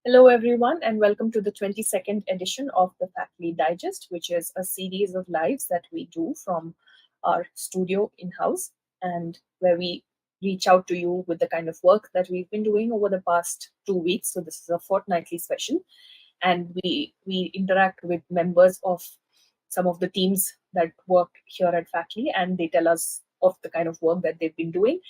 Hello, everyone, and welcome to the 22nd edition of the Faculty Digest, which is a series of lives that we do from our studio in house and where we reach out to you with the kind of work that we've been doing over the past 2 weeks. So, this is a fortnightly special, and we interact with members of some of the teams that work here at Faculty, and they tell us of the kind of work that they've been doing.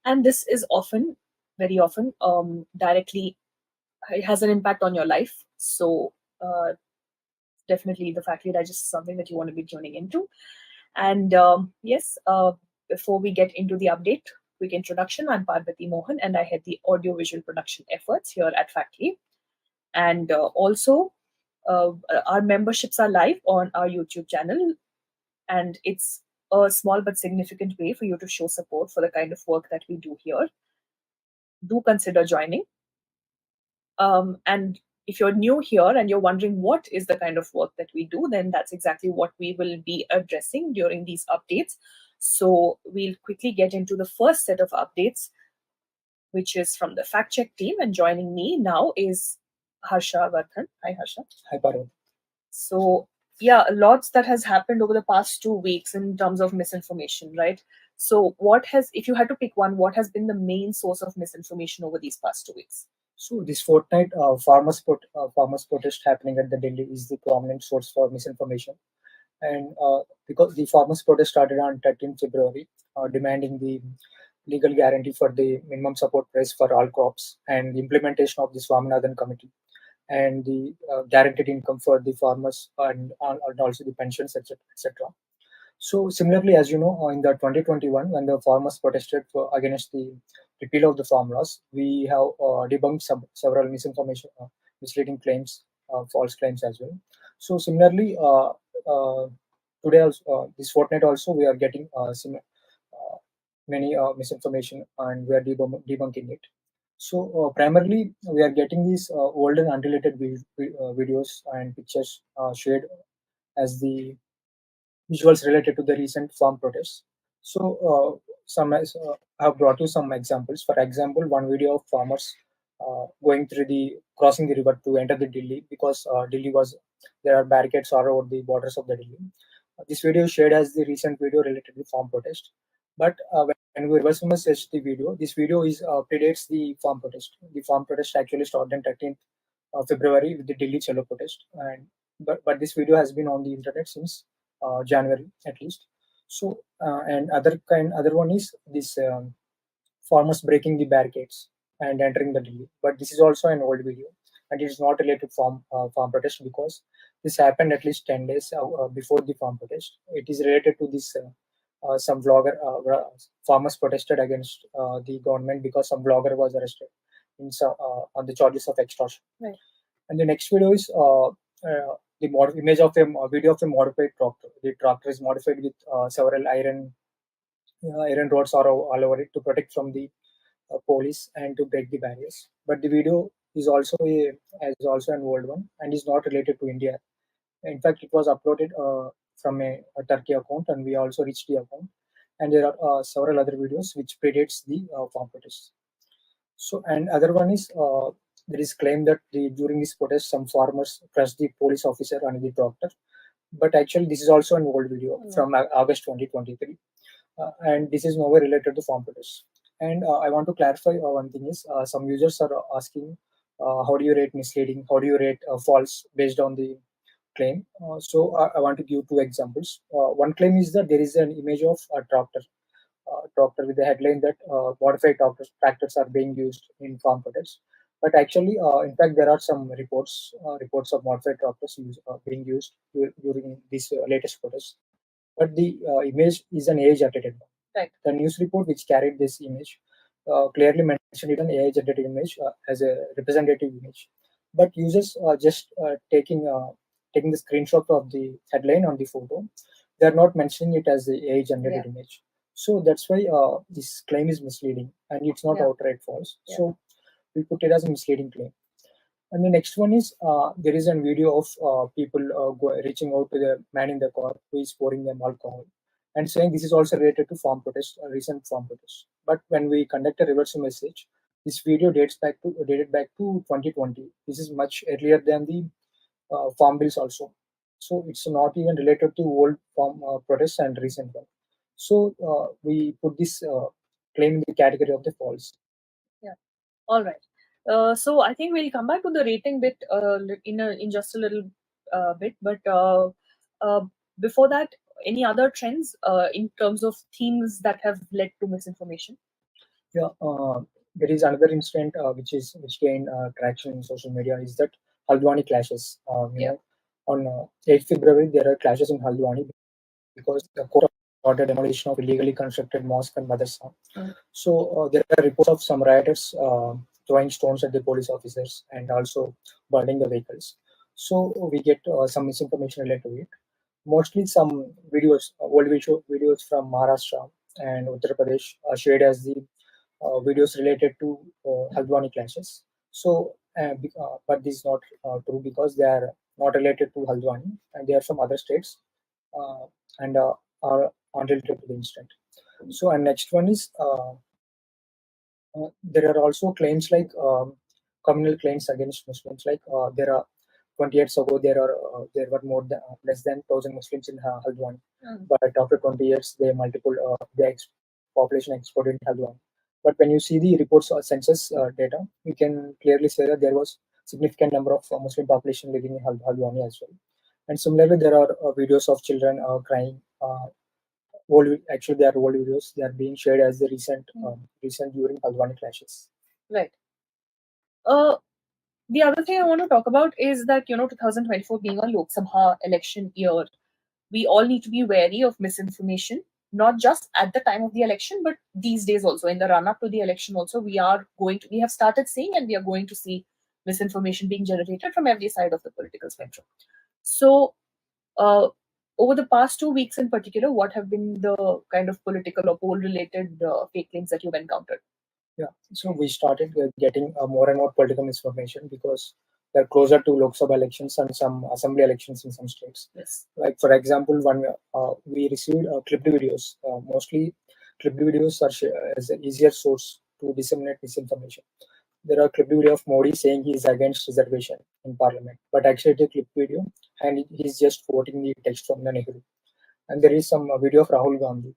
And this is often, very often, directly it has an impact on your life. So definitely the faculty digest is something that you want to be tuning into. And yes, before we get into the update, quick introduction. I'm Parvati Mohan and I head the audio-visual production efforts here at Faculty. And also, our memberships are live on our YouTube channel, and it's a small but significant way for you to show support for the kind of work that we do here. Do consider joining. And if you're new here and you're wondering what is the kind of work that we do, then that's exactly what we will be addressing during these updates. So we'll quickly get into the first set of updates, which is from the fact check team. And joining me now is Harsha Vardhan. Hi, Harsha. Hi, Parvati. So, yeah, lots that has happened over the past 2 weeks in terms of misinformation, right? So, if you had to pick one, what has been the main source of misinformation over these past 2 weeks? So this fortnight, farmers protest happening at the Delhi is the prominent source for misinformation, and because the farmers protest started on 13th February, demanding the legal guarantee for the minimum support price for all crops and the implementation of the Swaminathan Committee and the guaranteed income for the farmers and also the pensions, etc., etc. So similarly, as you know, in the 2021, when the farmers protested against the repeal of the farm laws, we have debunked several misleading claims, false claims as well. So similarly, today also, this fortnight also, we are getting many misinformation and we are debunking it. So primarily, we are getting these old and unrelated videos and pictures shared as the visuals related to the recent farm protests. So, I have brought you some examples. For example, one video of farmers going through the crossing the river to enter the Delhi because Delhi was there are barricades all over the borders of the Delhi. This video is shared as the recent video related to farm protest. But when we reverse image the video, this video is predates the farm protest. The farm protest actually started on 13th February with the Delhi Chalo protest, and but this video has been on the internet since January at least. So and other one is this farmers breaking the barricades and entering the Delhi. But this is also an old video, and it is not related to farm protest because this happened at least 10 days before the farm protest. It is related to this. Some vlogger farmers protested against the government because some vlogger was arrested on the charges of extortion. Right. And the next video is the image of a video of a modified tractor. The tractor is modified with several iron rods all over it to protect from the police and to break the barriers. But the video is also an old one and is not related to India. In fact, it was uploaded from a Turkey account, and we also reached the account. And there are several other videos which predates the farm protests. So, and other one is there is claim that during this protest, some farmers crushed the police officer and the doctor. But actually, this is also an old video from August 2023, and this is nowhere related to farm protests. And I want to clarify one thing is some users are asking how do you rate misleading, how do you rate false based on the claim. So I want to give two examples. One claim is that there is an image of a tractor with the headline that modified tractors are being used in farm protests. But actually, in fact, there are some reports of modified tractors being used during this latest protests. But the image is an AI-generated one. Right. The news report which carried this image clearly mentioned it an AI-generated image as a representative image. But users are just taking the screenshot of the headline on the photo. They are not mentioning it as the AI-generated image. So that's why this claim is misleading and it's not outright false. So we put it as a misleading claim. And the next one is there is a video of people reaching out to the man in the car who is pouring them alcohol and saying this is also related to farm protest, recent farm protest. But when we conduct a reverse message, This video dated back to 2020. This is much earlier than the farm bills also. So it's not even related to old farm protests and recent one. So we put this claim in the category of the false. Yeah. All right. So I think we'll come back to the rating bit in just a little bit, but uh, before that, any other trends in terms of themes that have led to misinformation? Yeah, there is another incident which gained traction in social media is that Haldwani clashes. Yeah. On 8th February there are clashes in Haldwani because the court ordered demolition of illegally constructed mosque and madrasa. So there are reports of some rioters throwing stones at the police officers and also burning the vehicles. So we get some misinformation related to it. Mostly some videos from Maharashtra and Uttar Pradesh are shared as the videos related to Haldwani clashes. So, but this is not true because they are not related to Haldwani and they are from other states uh, and are unrelated to the incident. So, and next one is there are also claims like communal claims against Muslims. Like there are 20 years ago, there were more than less than 1,000 Muslims in Haldwani, but after 20 years, population exploded in Haldwani. But when you see the reports or census data, you can clearly say that there was significant number of Muslim population living in Haldwani as well. And similarly, there are videos of children crying. Actually, they are old videos. They are being shared as the recent during Haldwani clashes. Right. The other thing I want to talk about is that 2024 being a Lok Sabha election year, we all need to be wary of misinformation, not just at the time of the election, but these days also in the run up to the election. Also, we have started seeing and we are going to see misinformation being generated from every side of the political spectrum. So, uh, over the past 2 weeks in particular, what have been the kind of political or poll related fake claims that you've encountered? Yeah, so we started getting more and more political misinformation because they're closer to Lok Sabha elections and some assembly elections in some states. Yes. Like for example, one we received clipped videos. Mostly, clipped videos are as an easier source to disseminate misinformation. There are clipped video of Modi saying he is against reservation in parliament, but actually it's a clipped video and he's just quoting the text from the Nehru. And there is some video of Rahul Gandhi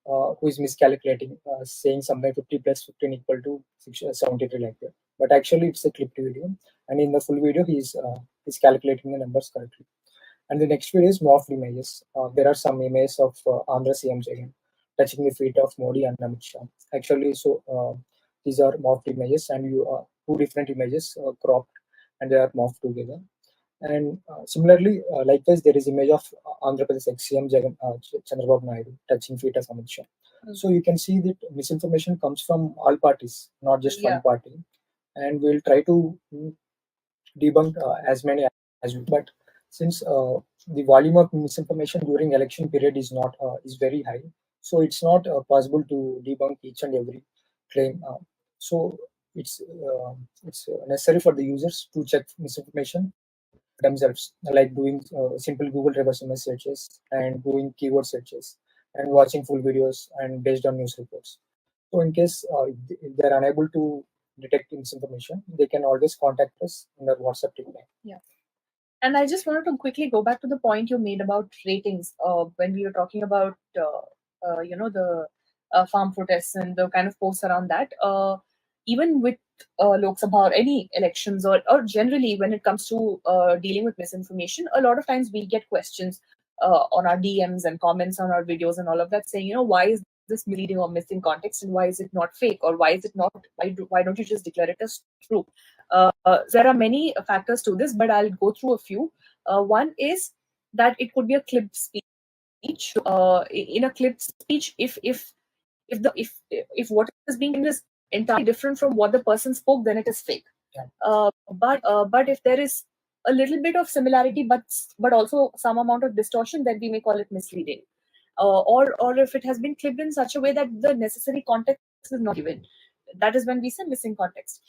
who is miscalculating, saying something 50 plus 15 equal to 73 like that. But actually, it's a clipped video, and in the full video, he's calculating the numbers correctly. And the next video is morphed images. There are some images of Andhra CM Jagan touching the feet of Modi and Amit Shah. Actually, so these are morphed images, and you two different images cropped, and they are morphed together. And similarly, likewise, there is image of Andhra Pradesh ex-CM Chandrababu Naidu touching feet of Amit Shah. So you can see that misinformation comes from all parties, not just one party. And we'll try to debunk as many as we. But since the volume of misinformation during election period is not is very high, so it's not possible to debunk each and every claim. So it's necessary for the users to check misinformation themselves, like doing simple Google reverse image searches and doing keyword searches and watching full videos and based on news reports. So, in case if they're unable to detect misinformation, they can always contact us in their WhatsApp tip line. Yeah. And I just wanted to quickly go back to the point you made about ratings when we were talking about, the farm protests and the kind of posts around that. Even with Lok Sabha or any elections, or generally when it comes to dealing with misinformation, a lot of times we get questions on our DMs and comments on our videos and all of that saying, why is this misleading or missing context and why is it not fake or why is it not, why don't you just declare it as true? There are many factors to this, but I'll go through a few. One is that it could be a clipped speech. In a clipped speech, if what is being claimed is entirely different from what the person spoke, then it is fake. Yeah. But if there is a little bit of similarity, but also some amount of distortion, then we may call it misleading. Or if it has been clipped in such a way that the necessary context is not given, that is when we say missing context.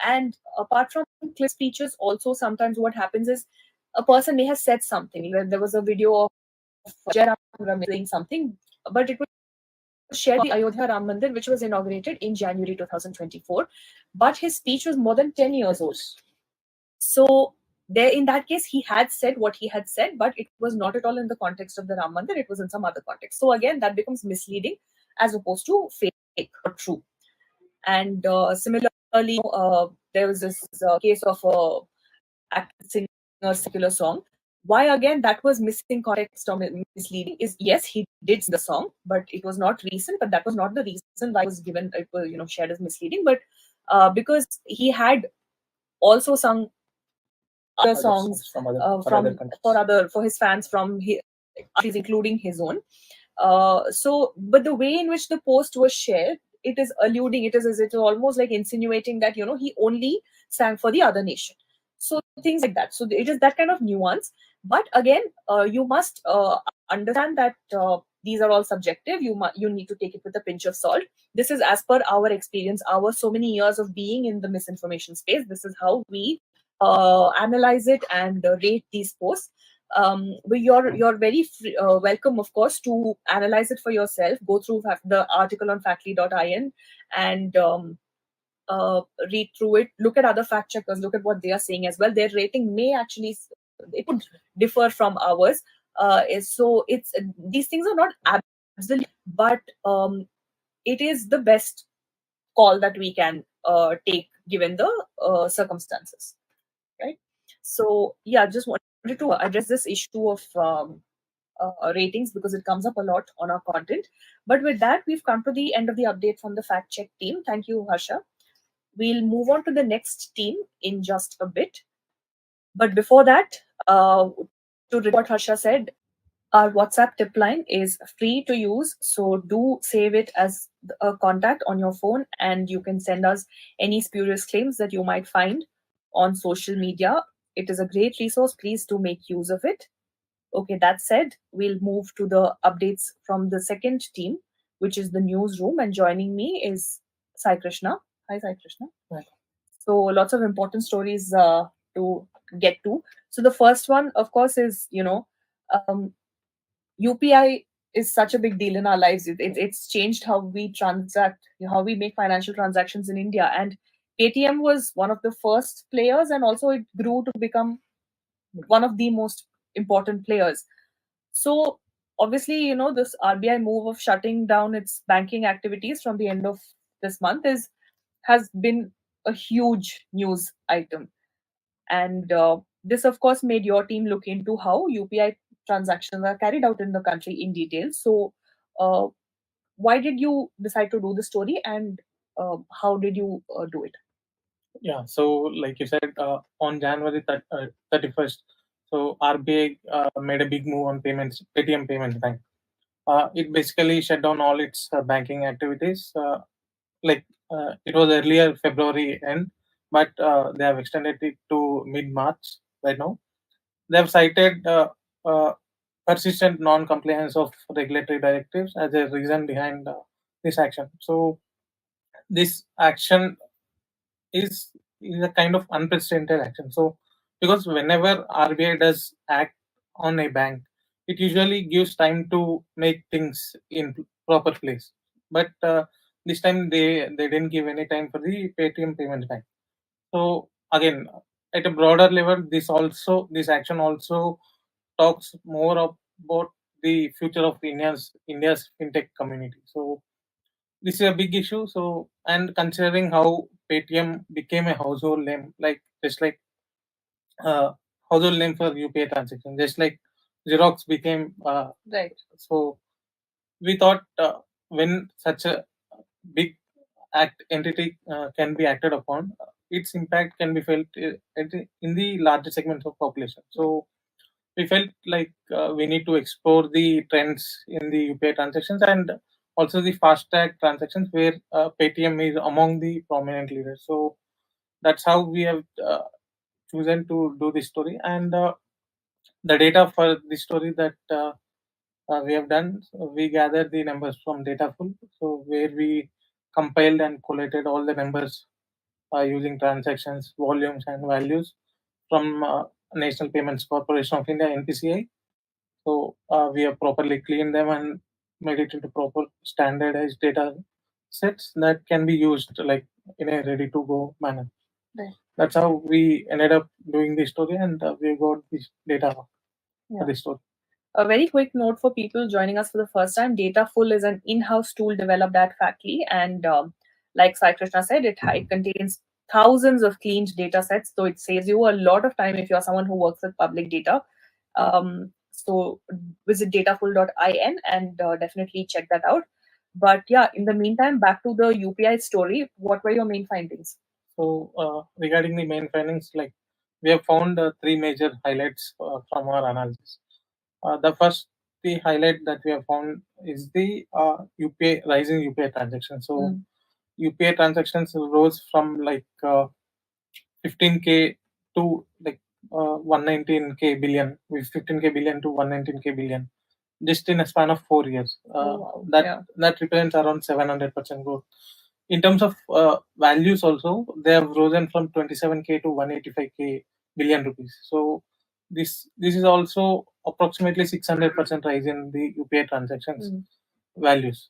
And apart from clip speeches, also sometimes what happens is a person may have said something. There was a video of Jairam saying something, but it was shared the Ayodhya Ram Mandir, which was inaugurated in January 2024. But his speech was more than 10 years old. So there, in that case, he had said what he had said, but it was not at all in the context of the Ram Mandir. It was in some other context. So again, that becomes misleading as opposed to fake or true. And similarly, there was this case of a actor singing a secular song. Why again that was missing context or misleading is, yes, he did sing the song, but it was not recent. But that was not the reason why it was given. It was shared as misleading, but because he had also sung other songs from other from countries. for his fans from countries, including his own. So, but the way in which the post was shared, it is alluding, it is almost like insinuating that he only sang for the other nation. So things like that. So it is that kind of nuance. But again, you must understand that these are all subjective. You need to take it with a pinch of salt. This is as per our experience, our so many years of being in the misinformation space. This is how we analyze it and rate these posts. But you're very welcome, of course, to analyze it for yourself. Go through the article on factly.in and read through it. Look at other fact checkers. Look at what they are saying as well. Their rating may actually, it would differ from ours. So it's these things are not absolute, but it is the best call that we can take given the circumstances, right? So yeah, just wanted to address this issue of ratings because it comes up a lot on our content. But with that, we've come to the end of the update from the fact check team. Thank you, Harsha. We'll move on to the next team in just a bit. But before that, to repeat what Harsha said, our WhatsApp tip line is free to use, so do save it as a contact on your phone, and you can send us any spurious claims that you might find on social media. It is a great resource. Please do make use of it. Okay, that said, we'll move to the updates from the second team, which is the newsroom. And joining me is Sai Krishna. Hi, Sai Krishna. Hi. So lots of important stories to get to. So the first one, of course, is um, UPI is such a big deal in our lives. It's changed how we transact, how we make financial transactions in India. And Paytm was one of the first players, and also it grew to become one of the most important players. So obviously, this RBI move of shutting down its banking activities from the end of this month has been a huge news item. And this, of course, made your team look into how UPI transactions are carried out in the country in detail. So, uh, why did you decide to do the story, and how did you do it? Yeah, so like you said, on January 31st, so RBI made a big move on payments, Paytm Payments Bank. It basically shut down all its banking activities. Like it was earlier February end, but they have extended it to mid March right now. They have cited persistent non-compliance of regulatory directives as a reason behind this action. So this action is is a kind of unprecedented action. So because whenever RBI does act on a bank, it usually gives time to make things in proper place. But this time they didn't give any time for the Paytm Payments Bank. So again, at a broader level, this action also talks more about the future of India's fintech community. So this is a big issue. So and considering how Paytm became a household name, like just like household name for UPI transaction, just like Xerox became Right. so we thought when such a big entity can be acted upon, its impact can be felt in the larger segments of population. So we felt like we need to explore the trends in the UPI transactions and also the fast track transactions where Paytm is among the prominent leaders. So that's how we have chosen to do this story. And the data for this story that we have done, so we gathered the numbers from Dataful, so where we compiled and collated all the numbers using transactions, volumes, and values from National Payments Corporation of India (NPCI). So we have properly cleaned them and made it into proper standardized data sets that can be used like in a ready to go manner. Right. That's how we ended up doing the story, and we got this data for Yeah. the story. A very quick note for people joining us for the first time: Dataful is an in-house tool developed at Factly, and like Sai Krishna said, it contains thousands of cleaned data sets, so it saves you a lot of time if you're someone who works with public data. So visit dataful.in and definitely check that out. But yeah, in the meantime, back to the UPI story. What were your main findings? So regarding the main findings, like we have found three major highlights from our analysis. The first the highlight that we have found is the UPI rising UPI transactions. So UPI transactions rose from like 15k to like 119k billion, with 15k billion to 119k billion, just in a span of 4 years. Oh, wow. That Yeah. that represents around 700% growth. In terms of values, also they have risen from 27k to 185k billion rupees. So this is also approximately 600% rise in the UPI transactions values.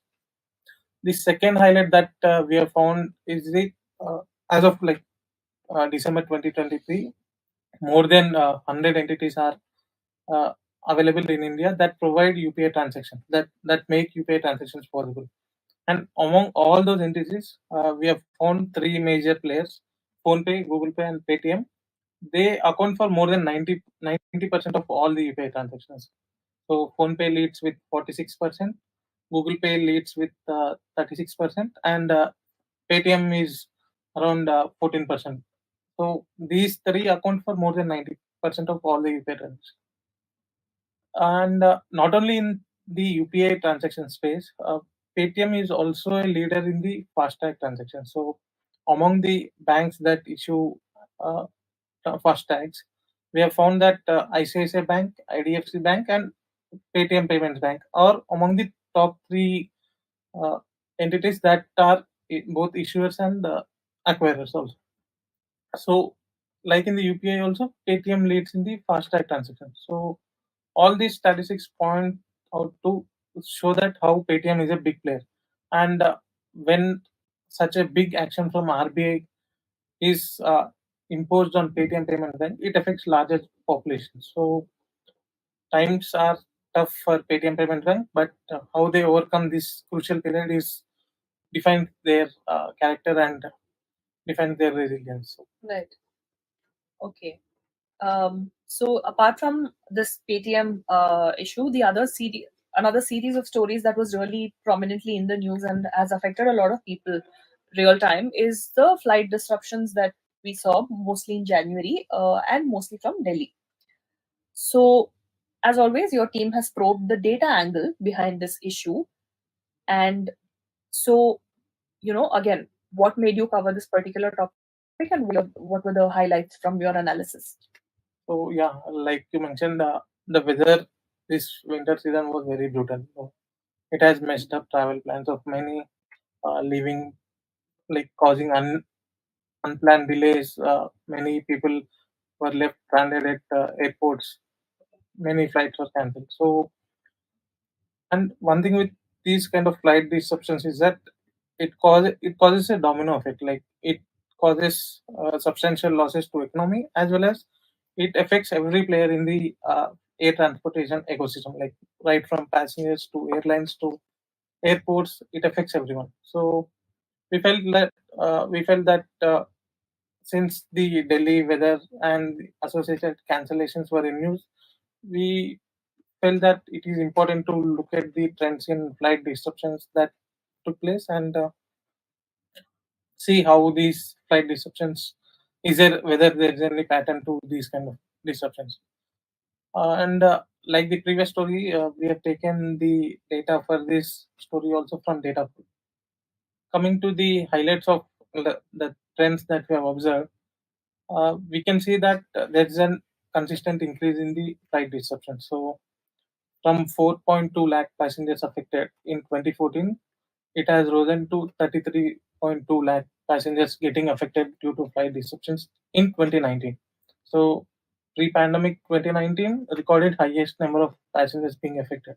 The second highlight that we have found is the as of like December 2023, more than 100 entities are uh, available in India that provide UPI transactions, that make UPI transactions possible. And among all those entities, we have found three major players: PhonePe, Google Pay, and Paytm. They account for more than 90% of all the UPI transactions. So PhonePe leads with 46%, Google Pay leads with 36%, and Paytm is around 14%. So these three account for more than 90% of all the UPI transactions. And not only in the UPI transaction space, Paytm is also a leader in the fast track transactions. So among the banks that issue uh, fast tags, we have found that ICICI Bank, IDFC Bank, and Paytm Payments Bank are among the top three uh, entities that are both issuers and acquirers also. So, like in the UPI also, Paytm leads in the fast track transactions. So, all these statistics point out to show that how Paytm is a big player, and when such a big action from RBI is imposed on Paytm payment, then it affects larger populations. So times are tough for Paytm payment bank, but how they overcome this crucial period is define their character and define their resilience. Right. Okay. So apart from this Paytm issue, another series of stories that was really prominently in the news and has affected a lot of people real time is the flight disruptions that we saw mostly in January and mostly from Delhi. So, as always, your team has probed the data angle behind this issue. And so, again, what made you cover this particular topic and what were the highlights from your analysis? So yeah, like you mentioned, the weather this winter season was very brutal. So it has messed up travel plans of many, leaving like causing unplanned delays. Many people were left stranded at airports. Many flights were cancelled. So, and one thing with these kind of flight disruptions is that it causes a domino effect. Like it causes substantial losses to economy, as well as it affects every player in the air transportation ecosystem. Like right from passengers to airlines to airports, it affects everyone. So we felt that since the Delhi weather and the associated cancellations were in news, we felt that it is important to look at the trends in flight disruptions that took place and see how these flight disruptions is there whether there is any pattern to these kind of disruptions. And like the previous story, we have taken the data for this story also from data. Coming to the highlights of the trends that we have observed, we can see that there is a consistent increase in the flight disruption. So, from 4.2 lakh passengers affected in 2014, it has risen to 33.2 lakh passengers getting affected due to flight disruptions in 2019. So, pre-pandemic 2019 recorded highest number of passengers being affected.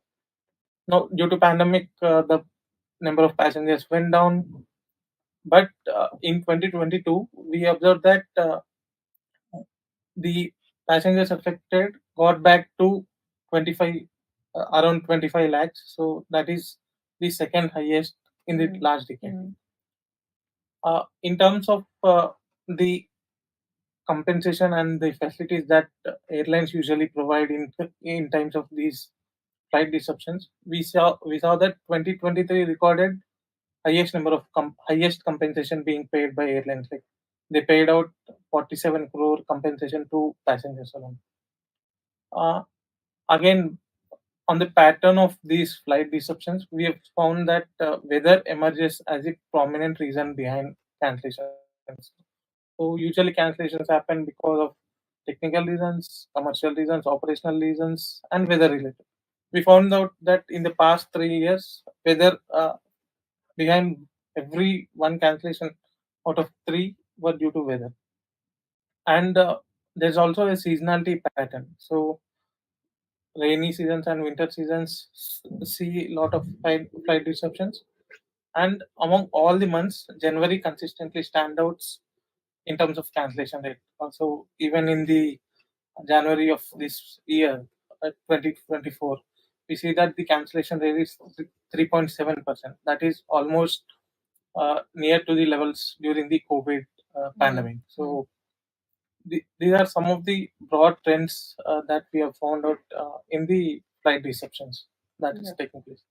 Now, due to pandemic, the number of passengers went down. But in 2022, we observed that the passengers affected got back to 25, around 25 lakhs. So that is the second highest in the last decade. In terms of the compensation and the facilities that airlines usually provide in times of these flight disruptions, we saw that 2023 recorded highest number of highest compensation being paid by airlines. Like they paid out 47 crore compensation to passengers alone. Again, on the pattern of these flight disruptions, we have found that weather emerges as a prominent reason behind cancellations. So usually cancellations happen because of technical reasons, commercial reasons, operational reasons, and weather related. We found out that in the past 3 years, weather behind every one cancellation out of three were due to weather. And there's also a seasonality pattern. So rainy seasons and winter seasons see a lot of flight disruptions. And among all the months, January consistently stands out in terms of cancellation rate. Also, even in the January of this year, 2024, we see that the cancellation rate is 3.7%. That is almost near to the levels during the COVID pandemic. So these are some of the broad trends that we have found out in the flight disruptions that is taking place.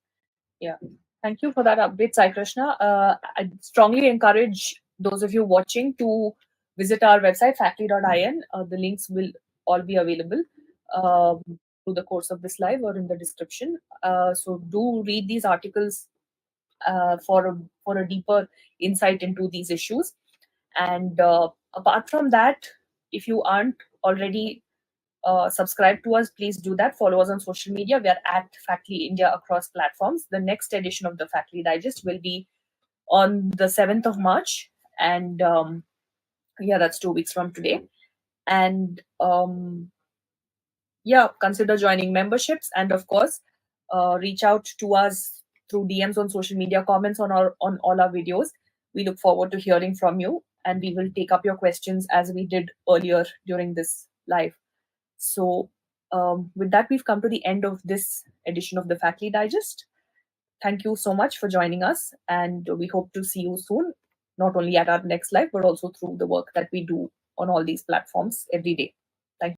Yeah. Thank you for that update, Sai Krishna. I strongly encourage those of you watching to visit our website, factly.in. The links will all be available through the course of this live or in the description. So do read these articles for a deeper insight into these issues. And apart from that, if you aren't already subscribe to us, please do that. Follow us on social media. We are at Factly India across platforms. The next edition of the Factly Digest will be on the 7th of March. And yeah, that's 2 weeks from today. And yeah, consider joining memberships. And of course, reach out to us through DMs on social media, comments on all our videos. We look forward to hearing from you, and we will take up your questions as we did earlier during this live. So, with that, we've come to the end of this edition of the Factly Digest. Thank you so much for joining us, and we hope to see you soon, not only at our next live, but also through the work that we do on all these platforms every day.